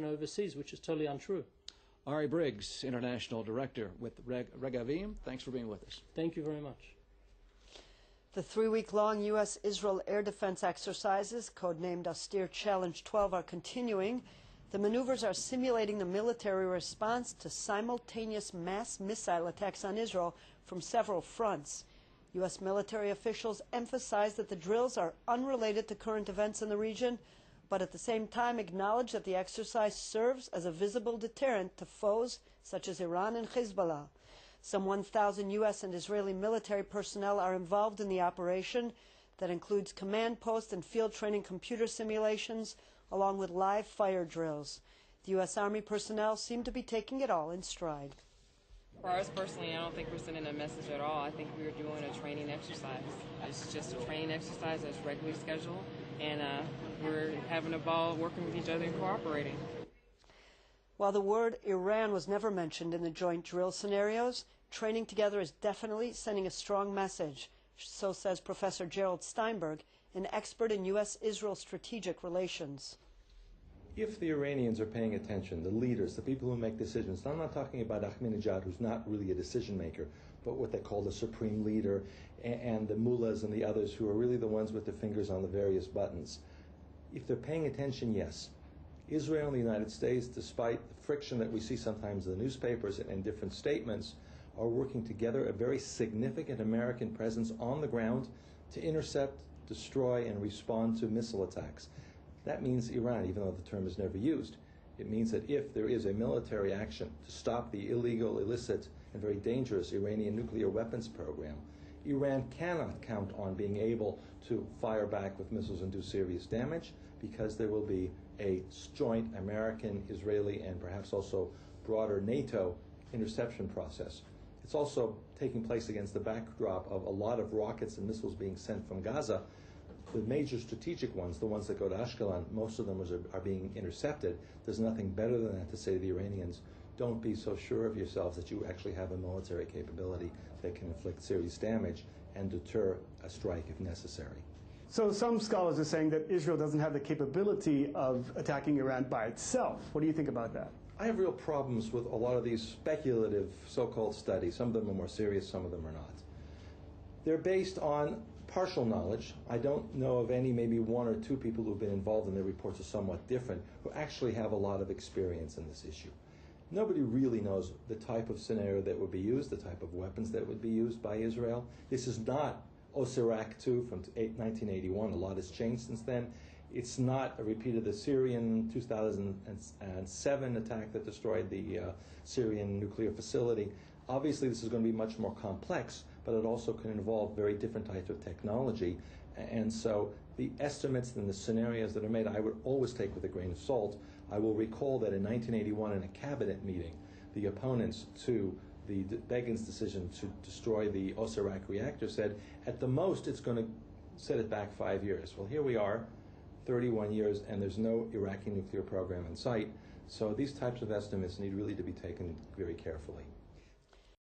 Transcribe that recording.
overseas, which is totally untrue. Ari Briggs, International Director with Regavim, thanks for being with us. Thank you very much. The 3-week-long U.S.-Israel air defense exercises, codenamed Austere Challenge 12, are continuing. The maneuvers are simulating the military response to simultaneous mass missile attacks on Israel from several fronts. U.S. military officials emphasize that the drills are unrelated to current events in the region, but at the same time acknowledge that the exercise serves as a visible deterrent to foes such as Iran and Hezbollah. Some 1,000 U.S. and Israeli military personnel are involved in the operation that includes command post and field training computer simulations, along with live fire drills. The U.S. Army personnel seem to be taking it all in stride. For us personally, I don't think we're sending a message at all. I think we're doing a training exercise. It's just a training exercise that's regularly scheduled, and we're having a ball working with each other and cooperating. While the word Iran was never mentioned in the joint drill scenarios, training together is definitely sending a strong message. So says Professor Gerald Steinberg, an expert in U.S.-Israel strategic relations. If the Iranians are paying attention, the leaders, the people who make decisions, I'm not talking about Ahmadinejad, who's not really a decision maker, but what they call the supreme leader, and the mullahs and the others who are really the ones with the fingers on the various buttons. If they're paying attention, yes. Israel and the United States, despite the friction that we see sometimes in the newspapers and in different statements, are working together, a very significant American presence on the ground to intercept, destroy, and respond to missile attacks. That means Iran, even though the term is never used. It means that if there is a military action to stop the illegal, illicit, and very dangerous Iranian nuclear weapons program, Iran cannot count on being able to fire back with missiles and do serious damage, because there will be a joint American, Israeli, and perhaps also broader NATO interception process. It's also taking place against the backdrop of a lot of rockets and missiles being sent from Gaza. The major strategic ones, the ones that go to Ashkelon, most of them are being intercepted. There's nothing better than that to say to the Iranians, don't be so sure of yourselves that you actually have a military capability that can inflict serious damage and deter a strike if necessary. So some scholars are saying that Israel doesn't have the capability of attacking Iran by itself. What do you think about that? I have real problems with a lot of these speculative so-called studies. Some of them are more serious, some of them are not. They're based on partial knowledge. I don't know of any, maybe one or two people who have been involved, and their reports are somewhat different, who actually have a lot of experience in this issue. Nobody really knows the type of scenario that would be used, the type of weapons that would be used by Israel. This is not Osirak II from 1981. A lot has changed since then. It's not a repeat of the Syrian 2007 attack that destroyed the Syrian nuclear facility. Obviously, this is going to be much more complex, but it also can involve very different types of technology. And so the estimates and the scenarios that are made, I would always take with a grain of salt. I will recall that in 1981 in a cabinet meeting, the opponents to the Begin's decision to destroy the Osirak reactor said, at the most, it's going to set it back 5 years. Well, here we are, 31 years, and there's no Iraqi nuclear program in sight. So these types of estimates need really to be taken very carefully.